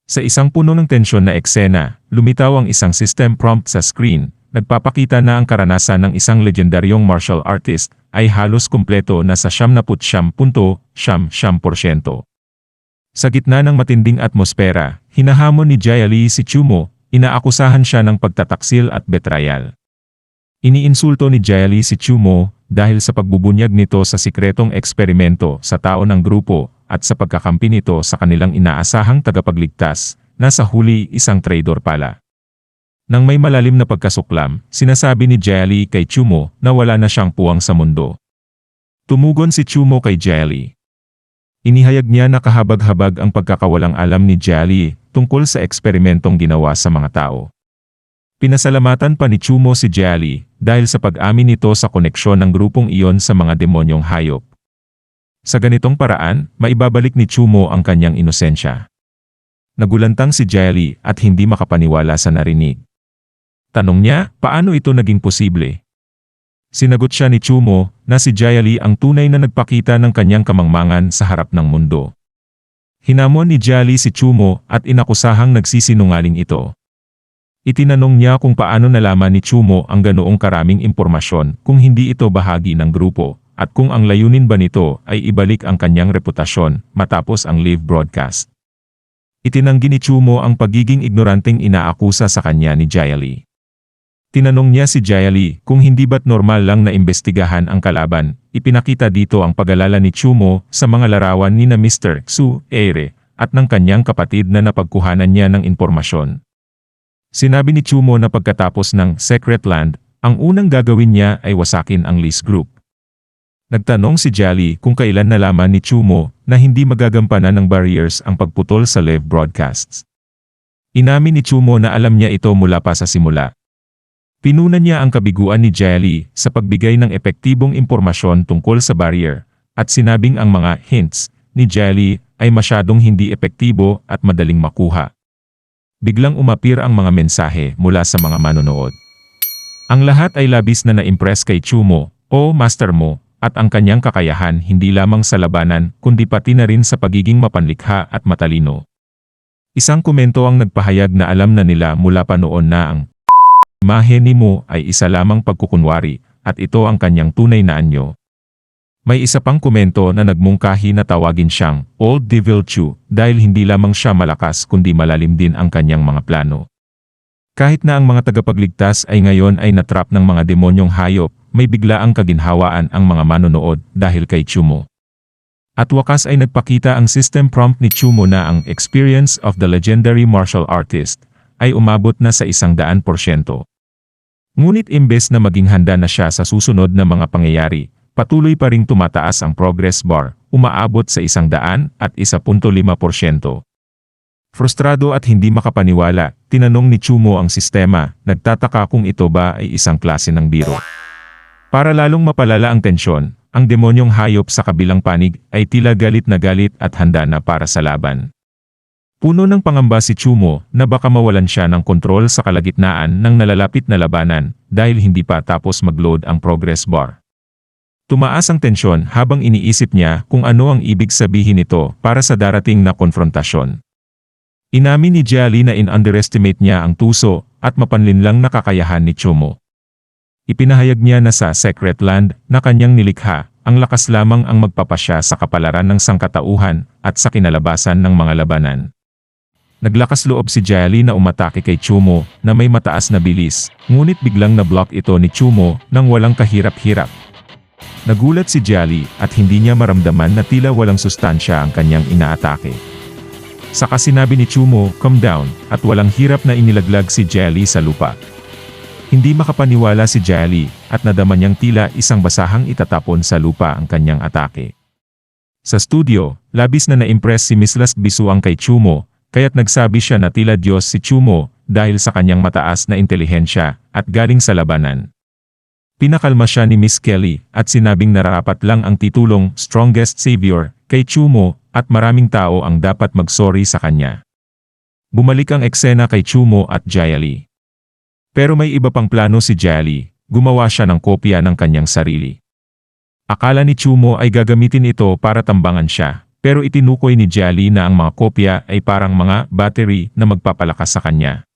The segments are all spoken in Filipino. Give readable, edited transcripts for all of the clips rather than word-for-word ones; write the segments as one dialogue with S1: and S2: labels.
S1: Sa isang puno ng tensyon na eksena, lumitaw ang isang system prompt sa screen, nagpapakita na ang karanasan ng isang legendaryong martial artist ay halos kumpleto na sa 79.99%. Sa gitna ng matinding atmosfera, hinahamon ni Jia Li si Chumo, inaakusahan siya ng pagtataksil at betrayal. Iniinsulto ni Jia Li si Chumo dahil sa pagbubunyag nito sa sikretong eksperimento sa tao ng grupo at sa pagkakampi nito sa kanilang inaasahang tagapagligtas, na sa huli isang traidor pala. Nang may malalim na pagkasuklam, sinasabi ni Jia Li kay Chumo na wala na siyang puwang sa mundo. Tumugon si Chumo kay Jia Li. Inihayag niya na kahabag-habag ang pagkakawalang alam ni Jia Li tungkol sa eksperimentong ginawa sa mga tao. Pinasalamatan pa ni Chumo si Jia Li dahil sa pag-amin nito sa koneksyon ng grupong iyon sa mga demonyong hayop. Sa ganitong paraan, maibabalik ni Chumo ang kanyang inosensya. Nagulantang si Jia Li at hindi makapaniwala sa narinig. Tanong niya, paano ito naging posible? Sinagot siya ni Chumo na si Jia Li ang tunay na nagpakita ng kanyang kamangmangan sa harap ng mundo. Hinamon ni Jia Li si Chumo at inakusahang nagsisinungaling ito. Itinanong niya kung paano nalaman ni Chumo ang ganoong karaming impormasyon kung hindi ito bahagi ng grupo, at kung ang layunin ba nito ay ibalik ang kanyang reputasyon matapos ang live broadcast. Itinanggi ni Chumo ang pagiging ignoranteng inaakusa sa kanya ni Jia Li. Tinanong niya si Jia Li kung hindi ba't normal lang na imbestigahan ang kalaban. Ipinakita dito ang pag-alala ni Chumo sa mga larawan ni na Mr. Xu Eire at ng kanyang kapatid na napagkuhanan niya ng impormasyon. Sinabi ni Chumo na pagkatapos ng Secret Land, ang unang gagawin niya ay wasakin ang Lee's Group. Nagtanong si Jia Li kung kailan nalaman ni Chumo na hindi magagampanan ng barriers ang pagputol sa live broadcasts. Inamin ni Chumo na alam niya ito mula pa sa simula. Pinunan niya ang kabiguan ni Jia Li sa pagbigay ng epektibong impormasyon tungkol sa barrier, at sinabing ang mga hints ni Jia Li ay masyadong hindi epektibo at madaling makuha. Biglang umapir ang mga mensahe mula sa mga manonood. Ang lahat ay labis na na-impress kay Chumo, o master mo, at ang kanyang kakayahan hindi lamang sa labanan kundi pati na rin sa pagiging mapanlikha at matalino. Isang komento ang nagpahayag na alam na nila mula pa noon na ang imahe ni Mo ay isa lamang pagkukunwari at ito ang kanyang tunay na anyo. May isa pang komento na nagmungkahi na tawagin siyang Old Devil Chu dahil hindi lamang siya malakas kundi malalim din ang kanyang mga plano. Kahit na ang mga tagapagligtas ay ngayon ay natrap ng mga demonyong hayop, may biglaang kaginhawaan ang mga manonood dahil kay Chumo. At wakas ay nagpakita ang system prompt ni Chumo na ang experience of the legendary martial artist ay umabot na sa 100%. Ngunit imbes na maging handa na siya sa susunod na mga pangyayari, patuloy pa ring tumataas ang progress bar, umaabot sa 101.5%. Frustrado at hindi makapaniwala, tinanong ni Chumo ang sistema, nagtataka kung ito ba ay isang klase ng biro. Para lalong mapalala ang tensyon, ang demonyong hayop sa kabilang panig ay tila galit at handa na para sa laban. Puno ng pangamba si Chumo na baka mawalan siya ng kontrol sa kalagitnaan ng nalalapit na labanan dahil hindi pa tapos mag-load ang progress bar. Tumaas ang tensyon habang iniisip niya kung ano ang ibig sabihin nito para sa darating na konfrontasyon. Inamin ni Jia Li na in-underestimate niya ang tuso at mapanlinlang na kakayahan ni Chumo. Ipinahayag niya na sa Secret Land na kanyang nilikha, ang lakas lamang ang magpapasya sa kapalaran ng sangkatauhan at sa kinalabasan ng mga labanan. Naglakas loob si Jia Li na umatake kay Chumo na may mataas na bilis, ngunit biglang na-block ito ni Chumo nang walang kahirap-hirap. Nagulat si Jia Li at hindi niya maramdaman na tila walang sustansya ang kanyang inaatake. Saka sinabi ni Chumo, calm down, at walang hirap na inilaglag si Jia Li sa lupa. Hindi makapaniwala si Jia Li at nadama niyang tila isang basahang itatapon sa lupa ang kanyang atake. Sa studio, labis na na-impress si Miss Last Bisuang kay Chumo, kaya't nagsabi siya na tila Diyos si Chumo dahil sa kanyang mataas na intelihensya at galing sa labanan. Pinakalma siya ni Miss Kelly at sinabing nararapat lang ang titulong Strongest Savior kay Chumo at maraming tao ang dapat mag-sorry sa kanya. Bumalik ang eksena kay Chumo at Jia Li. Pero may iba pang plano si Jia Li, gumawa siya ng kopya ng kanyang sarili. Akala ni Chumo ay gagamitin ito para tambangan siya, pero itinukoy ni Jialee na ang mga kopya ay parang mga battery na magpapalakas sa kanya.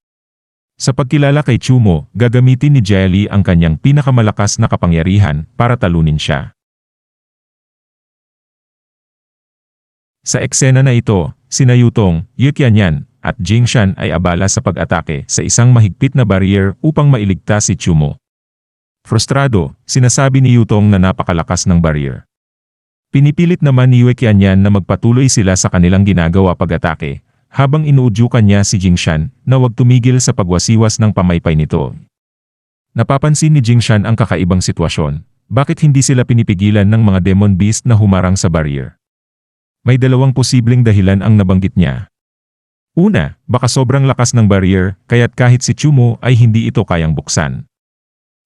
S1: Sa pagkilala kay Chumo, gagamitin ni Jialee ang kanyang pinakamalakas na kapangyarihan para talunin siya. Sa eksena na ito, sina Yutong, Ye Qianyan, at Jing Shan ay abala sa pag-atake sa isang mahigpit na barrier upang mailigtas si Chumo. Frustrado, sinasabi ni Yutong na napakalakas ng barrier. Pinipilit naman ni Ye Qianyan na magpatuloy sila sa kanilang ginagawa pag-atake, habang inuudyukan niya si Jing Shan na huwag tumigil sa pagwasiwas ng pamaypay nito. Napapansin ni Jing Shan ang kakaibang sitwasyon. Bakit hindi sila pinipigilan ng mga demon beast na humarang sa barrier? May dalawang posibleng dahilan ang nabanggit niya. Una, baka sobrang lakas ng barrier, kaya't kahit si Chumo ay hindi ito kayang buksan.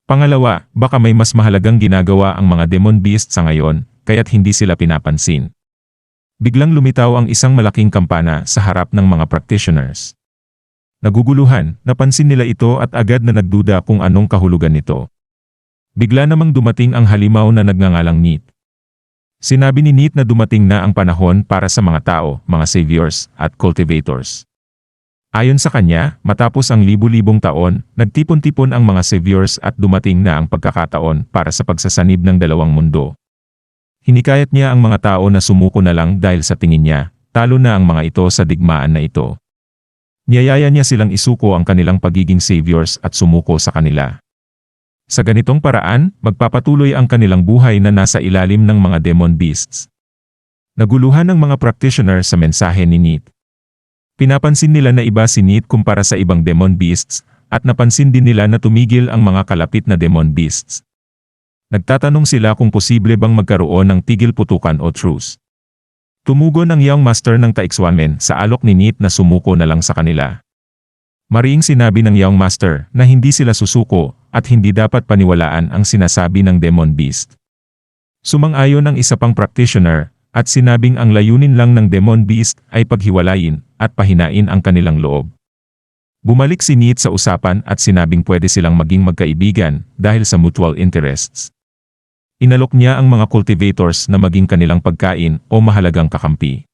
S1: Pangalawa, baka may mas mahalagang ginagawa ang mga demon beast sa ngayon, kaya't hindi sila pinapansin. Biglang lumitaw ang isang malaking kampana sa harap ng mga practitioners. Naguguluhan, napansin nila ito at agad na nagduda kung anong kahulugan nito. Bigla namang dumating ang halimaw na nagngangalang Neat. Sinabi ni Neat na dumating na ang panahon para sa mga tao, mga saviors, at cultivators. Ayon sa kanya, matapos ang libu-libong taon, nagtipon-tipon ang mga saviors at dumating na ang pagkakataon para sa pagsasanib ng dalawang mundo. Hinikayat niya ang mga tao na sumuko na lang dahil sa tingin niya, talo na ang mga ito sa digmaan na ito. Niyayaya niya silang isuko ang kanilang pagiging saviors at sumuko sa kanila. Sa ganitong paraan, magpapatuloy ang kanilang buhay na nasa ilalim ng mga demon beasts. Naguluhan ng mga practitioner sa mensahe ni Neat. Pinapansin nila na iba si Neat kumpara sa ibang demon beasts, at napansin din nila na tumigil ang mga kalapit na demon beasts. Nagtatanong sila kung posible bang magkaroon ng tigil putukan o truce. Tumugon ang Young Master ng Taixuanmen sa alok ni Neat na sumuko na lang sa kanila. Mariing sinabi ng Young Master na hindi sila susuko at hindi dapat paniwalaan ang sinasabi ng Demon Beast. Sumang-ayon ang isa pang practitioner at sinabing ang layunin lang ng Demon Beast ay paghiwalayin at pahinain ang kanilang loob. Bumalik si Neat sa usapan at sinabing pwede silang maging magkaibigan dahil sa mutual interests. Inalok niya ang mga cultivators na maging kanilang pagkain o mahalagang kakampi.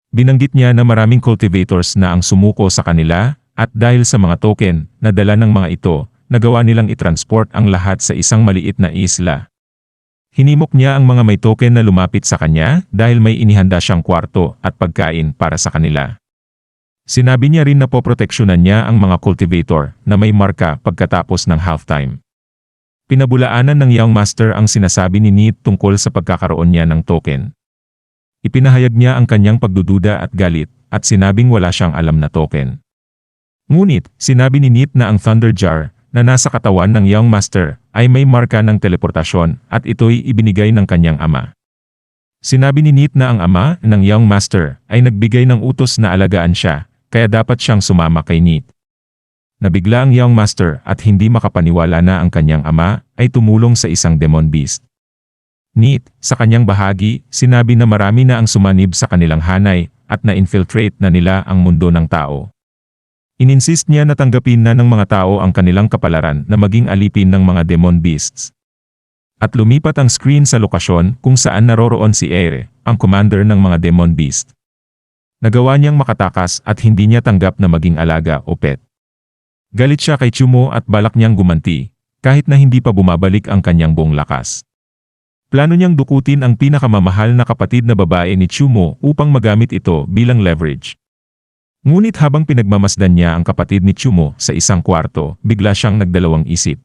S1: Binanggit niya na maraming cultivators na ang sumuko sa kanila at dahil sa mga token na dala ng mga ito, nagawa nilang itransport ang lahat sa isang maliit na isla. Hinimok niya ang mga may token na lumapit sa kanya dahil may inihanda siyang kwarto at pagkain para sa kanila. Sinabi niya rin na poproteksyonan niya ang mga cultivator na may marka pagkatapos ng halftime. Pinabulaanan ng Young Master ang sinasabi ni Neat tungkol sa pagkakaroon niya ng token. Ipinahayag niya ang kanyang pagdududa at galit at sinabing wala siyang alam na token. Ngunit, sinabi ni Neat na ang Thunder Jar na nasa katawan ng Young Master ay may marka ng teleportasyon at ito'y ibinigay ng kanyang ama. Sinabi ni Neat na ang ama ng Young Master ay nagbigay ng utos na alagaan siya, kaya dapat siyang sumama kay Neat. Nabigla ang Young Master at hindi makapaniwala na ang kanyang ama ay tumulong sa isang Demon Beast. Neat, sa kanyang bahagi, sinabi na marami na ang sumanib sa kanilang hanay at na-infiltrate na nila ang mundo ng tao. Ininsist niya na tanggapin na ng mga tao ang kanilang kapalaran na maging alipin ng mga Demon Beasts. At lumipat ang screen sa lokasyon kung saan naroroon si Ere, ang commander ng mga Demon Beast. Nagawa niyang makatakas at hindi niya tanggap na maging alaga o pet. Galit siya kay Chumo at balak niyang gumanti, kahit na hindi pa bumabalik ang kanyang buong lakas. Plano niyang dukutin ang pinakamamahal na kapatid na babae ni Chumo upang magamit ito bilang leverage. Ngunit habang pinagmamasdan niya ang kapatid ni Chumo sa isang kwarto, bigla siyang nagdalawang isip.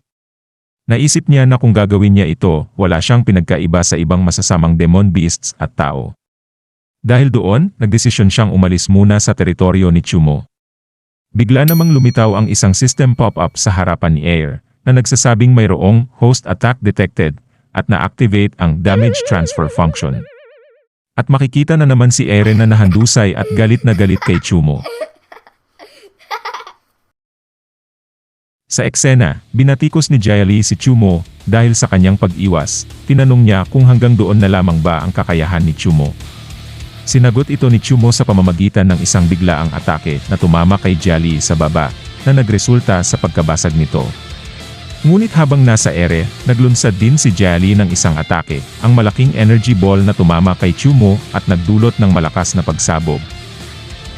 S1: Naisip niya na kung gagawin niya ito, wala siyang pinagkaiba sa ibang masasamang demon beasts at tao. Dahil doon, nagdesisyon siyang umalis muna sa teritoryo ni Chumo. Bigla namang lumitaw ang isang system pop-up sa harapan ni Air, na nagsasabing mayroong host attack detected at na-activate ang damage transfer function. At makikita na naman si Eren na nahandusay at galit na galit kay Chumo. Sa eksena, binatikos ni Jialee si Chumo dahil sa kanyang pag-iwas. Tinanong niya kung hanggang doon na lamang ba ang kakayahan ni Chumo. Sinagot ito ni Chumo sa pamamagitan ng isang biglaang atake na tumama kay Jialee sa baba na nagresulta sa pagkabasag nito. Ngunit habang nasa ere, naglunsad din si Jia-Li ng isang atake, ang malaking energy ball na tumama kay Chumo at nagdulot ng malakas na pagsabog.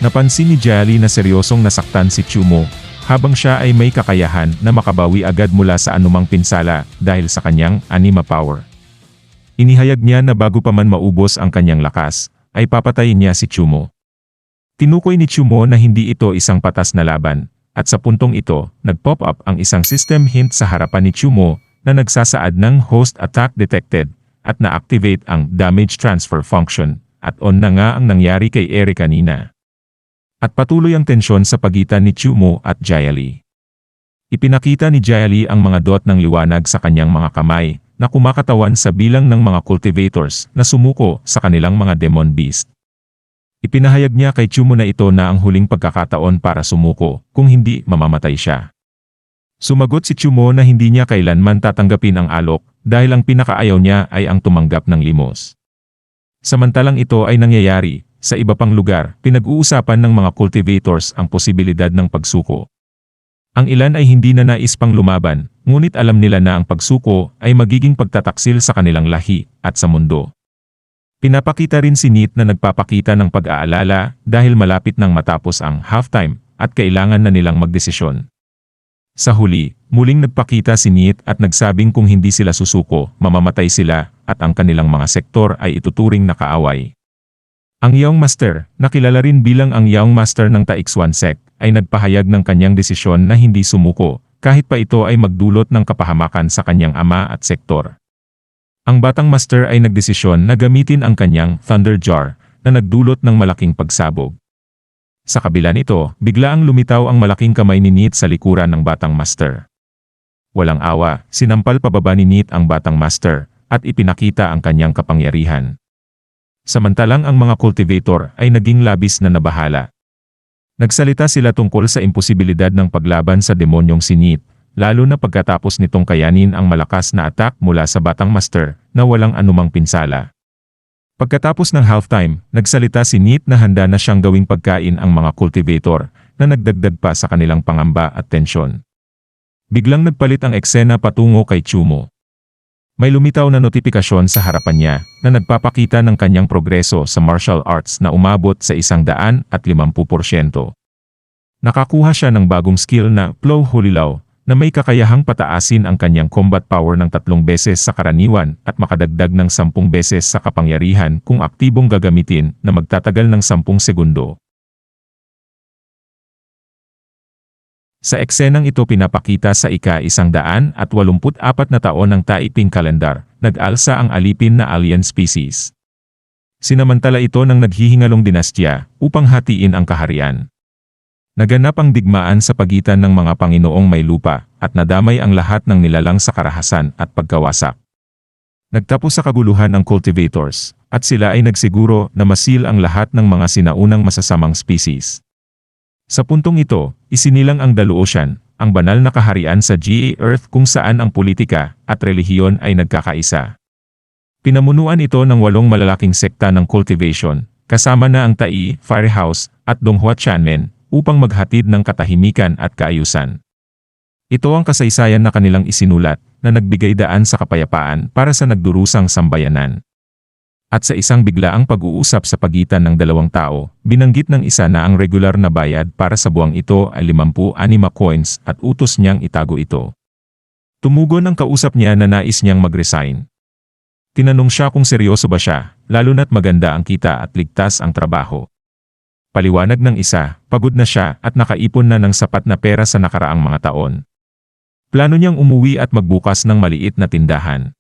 S1: Napansin ni Jia-Li na seryosong nasaktan si Chumo, habang siya ay may kakayahan na makabawi agad mula sa anumang pinsala dahil sa kanyang anima power. Inihayag niya na bago pa man maubos ang kanyang lakas, ay papatayin niya si Chumo. Tinukoy ni Chumo na hindi ito isang patas na laban, at sa puntong ito, nag-pop up ang isang system hint sa harapan ni Chumo na nagsasaad ng host attack detected at na-activate ang damage transfer function at on na nga ang nangyari kay Eri kanina. At patuloy ang tensyon sa pagitan ni Chumo at Jia-Li. Ipinakita ni Jia-Li ang mga dot ng liwanag sa kanyang mga kamay na kumakatawan sa bilang ng mga cultivators na sumuko sa kanilang mga demon beast. Ipinahayag niya kay Chumo na ito na ang huling pagkakataon para sumuko, kung hindi mamamatay siya. Sumagot si Chumo na hindi niya kailanman tatanggapin ang alok dahil ang pinakaayaw niya ay ang tumanggap ng limos. Samantalang ito ay nangyayari, sa iba pang lugar, pinag-uusapan ng mga cultivators ang posibilidad ng pagsuko. Ang ilan ay hindi na nais pang lumaban, ngunit alam nila na ang pagsuko ay magiging pagtataksil sa kanilang lahi at sa mundo. Pinapakita rin si Neat na nagpapakita ng pag-aalala dahil malapit nang matapos ang halftime at kailangan na nilang magdesisyon. Sa huli, muling nagpakita si Neat at nagsabing kung hindi sila susuko, mamamatay sila at ang kanilang mga sektor ay ituturing na kaaway. Ang Young Master, na kilala rin bilang ang Young Master ng Taixuan Sect, ay nagpahayag ng kanyang desisyon na hindi sumuko, kahit pa ito ay magdulot ng kapahamakan sa kanyang ama at sektor. Ang Batang Master ay nagdesisyon na gamitin ang kanyang Thunder Jar, na nagdulot ng malaking pagsabog. Sa kabila nito, biglaang lumitaw ang malaking kamay ni Neat sa likuran ng Batang Master. Walang awa, sinampal pababa ni Neat ang Batang Master, at ipinakita ang kanyang kapangyarihan. Samantalang ang mga cultivator ay naging labis na nabahala. Nagsalita sila tungkol sa imposibilidad ng paglaban sa demonyong si Neat, lalo na pagkatapos nitong kayanin ang malakas na attack mula sa Batang Master na walang anumang pinsala. Pagkatapos ng halftime, nagsalita si Neat na handa na siyang gawing pagkain ang mga cultivator na nagdagdag pa sa kanilang pangamba at tensyon. Biglang nagpalit ang eksena patungo kay Chumo. May lumitaw na notifikasyon sa harapan niya na nagpapakita ng kanyang progreso sa martial arts na umabot sa 150%. Nakakuha siya ng bagong skill na Flow Hulilaw na may kakayahang pataasin ang kanyang combat power ng 3 beses sa karaniwan at makadagdag ng 10 beses sa kapangyarihan kung aktibong gagamitin na magtatagal ng 10 segundo. Sa eksenang ito pinapakita sa ika-184 na taon ng Taiping Calendar, nag-alsa ang alipin na alien species. Sinamantala ito ng naghihingalong dinastya upang hatiin ang kaharian. Naganap ang digmaan sa pagitan ng mga Panginoong may lupa at nadamay ang lahat ng nilalang sa karahasan at pagkawasak. Nagtapos sa kaguluhan ang cultivators at sila ay nagsiguro na masil ang lahat ng mga sinaunang masasamang species. Sa puntong ito, isinilang ang Daluoshan, ang banal na kaharian sa GA Earth kung saan ang politika at relihiyon ay nagkakaisa. Pinamunuan ito ng 8 malalaking sekta ng cultivation, kasama na ang Tai, Firehouse, at Donghua Tianmen, upang maghatid ng katahimikan at kaayusan. Ito ang kasaysayan na kanilang isinulat, na nagbigay daan sa kapayapaan para sa nagdurusang sambayanan. At sa isang biglaang pag-uusap sa pagitan ng 2 tao, binanggit ng isa na ang regular na bayad para sa buwang ito ay 50 anima coins at utos niyang itago ito. Tumugon ang kausap niya na nais niyang mag-resign. Tinanong siya kung seryoso ba siya, lalo na't maganda ang kita at ligtas ang trabaho. Paliwanag ng isa, pagod na siya at nakaipon na ng sapat na pera sa nakaraang mga taon. Plano niyang umuwi at magbukas ng maliit na tindahan.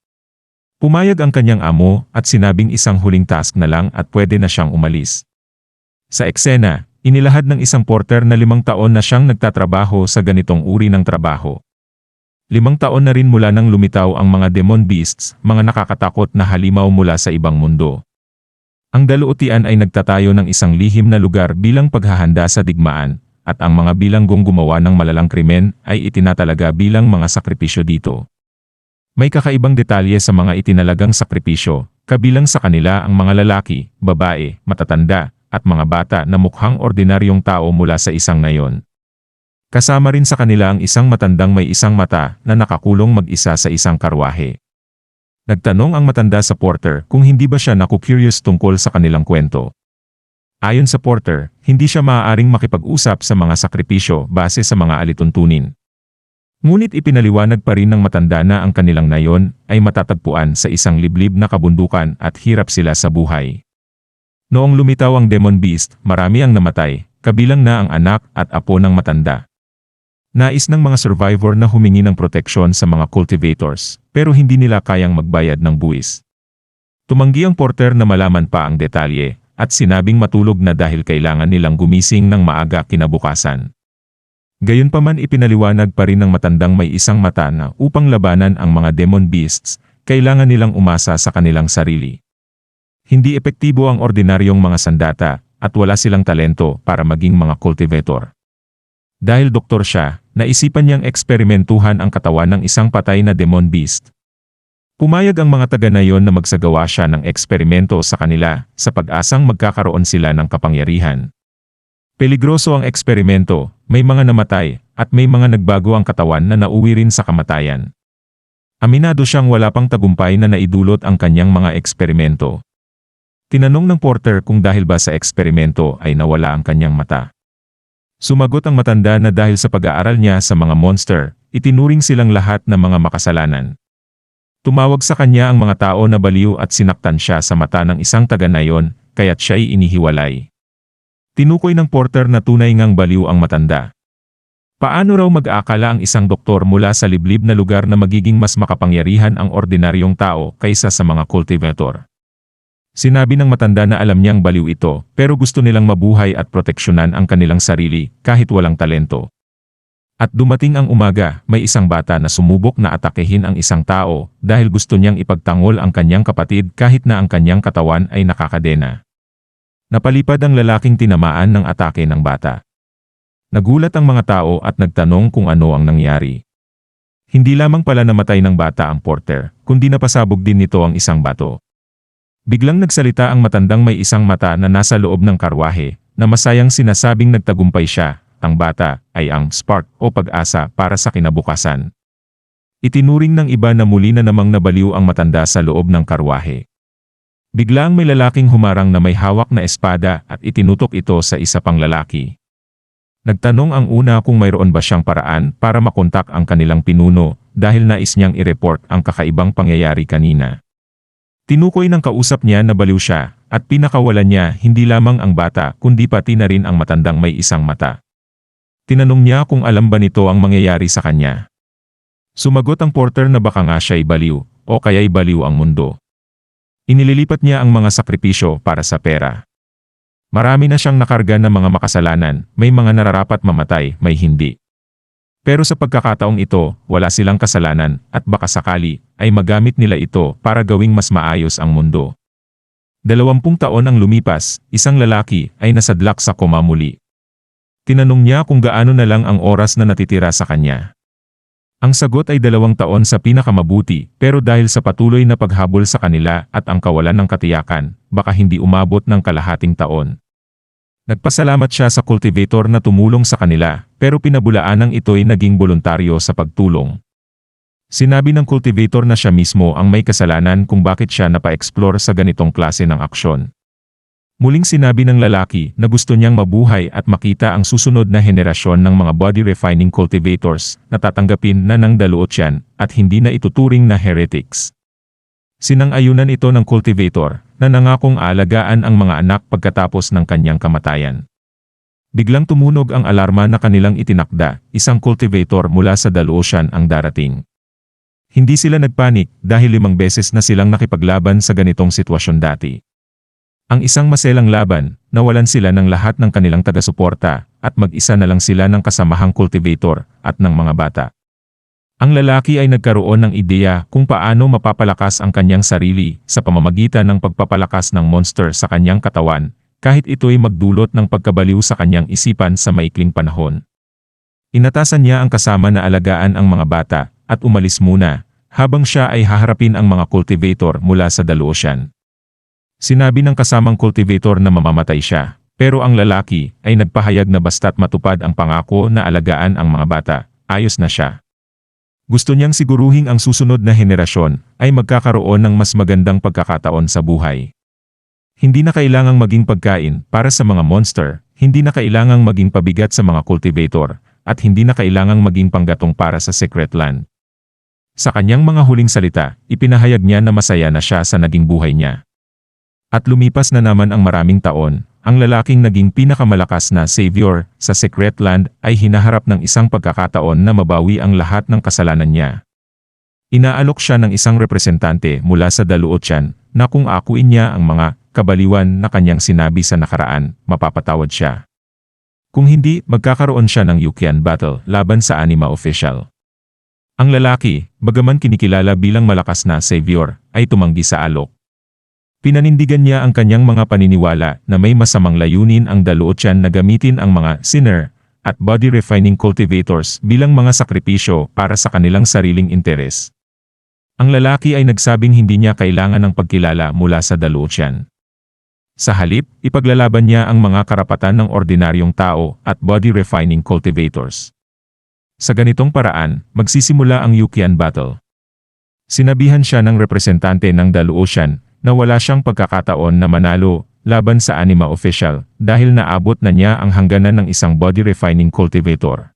S1: Pumayag ang kanyang amo at sinabing isang huling task na lang at pwede na siyang umalis. Sa eksena, inilahad ng isang porter na 5 taon na siyang nagtatrabaho sa ganitong uri ng trabaho. 5 taon na rin mula nang lumitaw ang mga demon beasts, mga nakakatakot na halimaw mula sa ibang mundo. Ang Daluotian ay nagtatayo ng isang lihim na lugar bilang paghahanda sa digmaan, at ang mga bilanggong gumawa ng malalang krimen ay itinatalaga bilang mga sakripisyo dito. May kakaibang detalye sa mga itinalagang sakripisyo, kabilang sa kanila ang mga lalaki, babae, matatanda, at mga bata na mukhang ordinaryong tao mula sa isang nayon. Kasama rin sa kanila ang isang matandang may isang mata na nakakulong mag-isa sa isang karwahe. Nagtanong ang matanda sa porter kung hindi ba siya naku-curious tungkol sa kanilang kwento. Ayon sa porter, hindi siya maaaring makipag-usap sa mga sakripisyo base sa mga alituntunin. Ngunit ipinaliwanag pa rin ng matanda na ang kanilang nayon ay matatagpuan sa isang liblib na kabundukan at hirap sila sa buhay. Noong lumitaw ang demon beast, marami ang namatay, kabilang na ang anak at apo ng matanda. Nais ng mga survivor na humingi ng proteksyon sa mga cultivators, pero hindi nila kayang magbayad ng buwis. Tumanggi ang porter na malaman pa ang detalye, at sinabing matulog na dahil kailangan nilang gumising ng maaga kinabukasan. Gayunpaman ipinaliwanag pa rin ng matandang may isang mata na upang labanan ang mga demon beasts, kailangan nilang umasa sa kanilang sarili. Hindi epektibo ang ordinaryong mga sandata, at wala silang talento para maging mga cultivator. Dahil doktor siya, naisipan niyang eksperimentuhan ang katawan ng isang patay na demon beast. Pumayag ang mga taga-nayon na magsagawa siya ng eksperimento sa kanila, sa pag-asang magkakaroon sila ng kapangyarihan. Peligroso ang eksperimento, may mga namatay, at may mga nagbago ang katawan na nauwi rin sa kamatayan. Aminado siyang wala pang tagumpay na naidulot ang kanyang mga eksperimento. Tinanong ng porter kung dahil ba sa eksperimento ay nawala ang kanyang mata. Sumagot ang matanda na dahil sa pag-aaral niya sa mga monster, itinuring silang lahat na mga makasalanan. Tumawag sa kanya ang mga tao na baliw at sinaktan siya sa mata ng isang taga-nayon, kaya't siya'y inihiwalay. Tinukoy ng porter na tunay ngang baliw ang matanda. Paano raw mag-aakala ang isang doktor mula sa liblib na lugar na magiging mas makapangyarihan ang ordinaryong tao kaysa sa mga cultivator? Sinabi ng matanda na alam niyang baliw ito, pero gusto nilang mabuhay at proteksyonan ang kanilang sarili, kahit walang talento. At dumating ang umaga, may isang bata na sumubok na atakehin ang isang tao, dahil gusto niyang ipagtanggol ang kanyang kapatid kahit na ang kanyang katawan ay nakakadena. Napalipad ang lalaking tinamaan ng atake ng bata. Nagulat ang mga tao at nagtanong kung ano ang nangyari. Hindi lamang pala namatay ng bata ang porter, kundi napasabog din nito ang isang bato. Biglang nagsalita ang matandang may isang mata na nasa loob ng karwahe, na masayang sinasabing nagtagumpay siya, ang bata ay ang spark o pag-asa para sa kinabukasan. Itinuring ng iba na muli na namang nabaliw ang matanda sa loob ng karwahe. Biglang may lalaking humarang na may hawak na espada at itinutok ito sa isa pang lalaki. Nagtanong ang una kung mayroon ba siyang paraan para makontak ang kanilang pinuno dahil nais niyang i-report ang kakaibang pangyayari kanina. Tinukoy ng kausap niya na baliw siya, at pinakawalan niya hindi lamang ang bata kundi pati na rin ang matandang may isang mata. Tinanong niya kung alam ba nito ang mangyayari sa kanya. Sumagot ang porter na baka nga siya'y baliw, o kaya'y baliw ang mundo. Inililipat niya ang mga sakripisyo para sa pera. Marami na siyang nakarga ng mga makasalanan, may mga nararapat mamatay, may hindi. Pero sa pagkakataong ito, wala silang kasalanan, at baka sakali, ay magamit nila ito para gawing mas maayos ang mundo. 20 taon ang lumipas, isang lalaki ay nasadlak sa koma muli. Tinanong niya kung gaano na lang ang oras na natitira sa kanya. Ang sagot ay 2 taon sa pinakamabuti, pero dahil sa patuloy na paghabol sa kanila at ang kawalan ng katiyakan, baka hindi umabot ng kalahating taon. Nagpasalamat siya sa cultivator na tumulong sa kanila, pero pinabulaan ng ito'y naging voluntaryo sa pagtulong. Sinabi ng cultivator na siya mismo ang may kasalanan kung bakit siya napa-explore sa ganitong klase ng aksyon. Muling sinabi ng lalaki na gusto niyang mabuhay at makita ang susunod na henerasyon ng mga body-refining cultivators na tatanggapin na ng daluotyan at hindi na ituturing na heretics. Sinang-ayunan ito ng cultivator na nangakong aalagaan ang mga anak pagkatapos ng kanyang kamatayan. Biglang tumunog ang alarma na kanilang itinakda, isang cultivator mula sa daluosyan ang darating. Hindi sila nagpanik dahil 5 beses na silang nakipaglaban sa ganitong sitwasyon dati. Ang isang maselang laban, nawalan sila ng lahat ng kanilang taga-suporta at mag-isa na lang sila ng kasamahang cultivator at ng mga bata. Ang lalaki ay nagkaroon ng ideya kung paano mapapalakas ang kanyang sarili sa pamamagitan ng pagpapalakas ng monster sa kanyang katawan, kahit ito'y magdulot ng pagkabaliw sa kanyang isipan sa maikling panahon. Inatasan niya ang kasama na alagaan ang mga bata at umalis muna, habang siya ay haharapin ang mga cultivator mula sa daluosyan. Sinabi ng kasamang cultivator na mamamatay siya, Pero ang lalaki ay nagpahayag na basta't matupad ang pangako na alagaan ang mga bata, ayos na siya. Gusto niyang siguruhing ang susunod na henerasyon ay magkakaroon ng mas magandang pagkakataon sa buhay. Hindi na kailangang maging pagkain para sa mga monster, hindi na kailangang maging pabigat sa mga cultivator, at hindi na kailangang maging panggatong para sa secret land. Sa kanyang mga huling salita, ipinahayag niya na masaya na siya sa naging buhay niya. At lumipas na naman ang maraming taon, ang lalaking naging pinakamalakas na savior sa Secret Land ay hinaharap ng isang pagkakataon na mabawi ang lahat ng kasalanan niya. Inaalok siya ng isang representante mula sa daluotyan na kung akuin niya ang mga kabaliwan na kanyang sinabi sa nakaraan, mapapatawad siya. Kung hindi, magkakaroon siya ng Yukian battle laban sa anima official. Ang lalaki, bagaman kinikilala bilang malakas na savior, ay tumanggi sa alok. Pinanindigan niya ang kanyang mga paniniwala na may masamang layunin ang daluotyan na gamitin ang mga sinner at body refining cultivators bilang mga sakripisyo para sa kanilang sariling interes. Ang lalaki ay nagsabing hindi niya kailangan ng pagkilala mula sa daluotyan. Sa halip, ipaglalaban niya ang mga karapatan ng ordinaryong tao at body refining cultivators. Sa ganitong paraan, magsisimula ang Yukian battle. Sinabihan siya ng representante ng daluotyan na wala siyang pagkakataon na manalo laban sa anima official dahil naabot na niya ang hangganan ng isang body refining cultivator.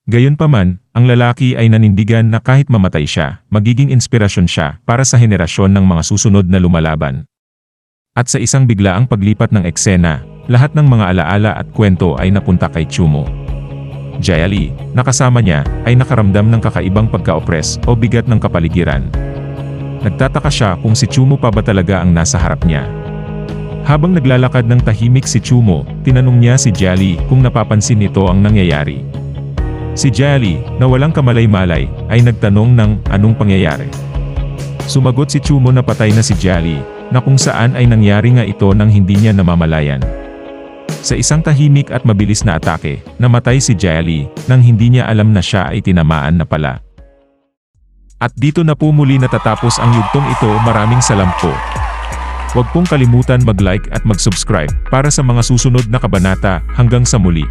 S1: Gayunpaman, ang lalaki ay nanindigan na kahit mamatay siya, magiging inspirasyon siya para sa henerasyon ng mga susunod na lumalaban. At sa isang biglaang paglipat ng eksena, lahat ng mga alaala at kwento ay napunta kay Chumo. Jia Li, nakasama niya, ay nakaramdam ng kakaibang pagka-oppress o bigat ng kapaligiran. Nagtataka siya kung si Chumo pa ba talaga ang nasa harap niya. Habang naglalakad ng tahimik si Chumo, tinanong niya si Jia Li kung napapansin nito ang nangyayari. Si Jia Li, na walang kamalay-malay, ay nagtanong ng anong pangyayari. Sumagot si Chumo na patay na si Jia Li, na kung saan ay nangyari nga ito nang hindi niya namamalayan. Sa isang tahimik at mabilis na atake, namatay si Jia Li nang hindi niya alam na siya ay tinamaan na pala. At dito na po muli natatapos ang yugtong ito. Maraming salamat po. Huwag pong kalimutan mag-like at mag-subscribe para sa mga susunod na kabanata. Hanggang sa muli.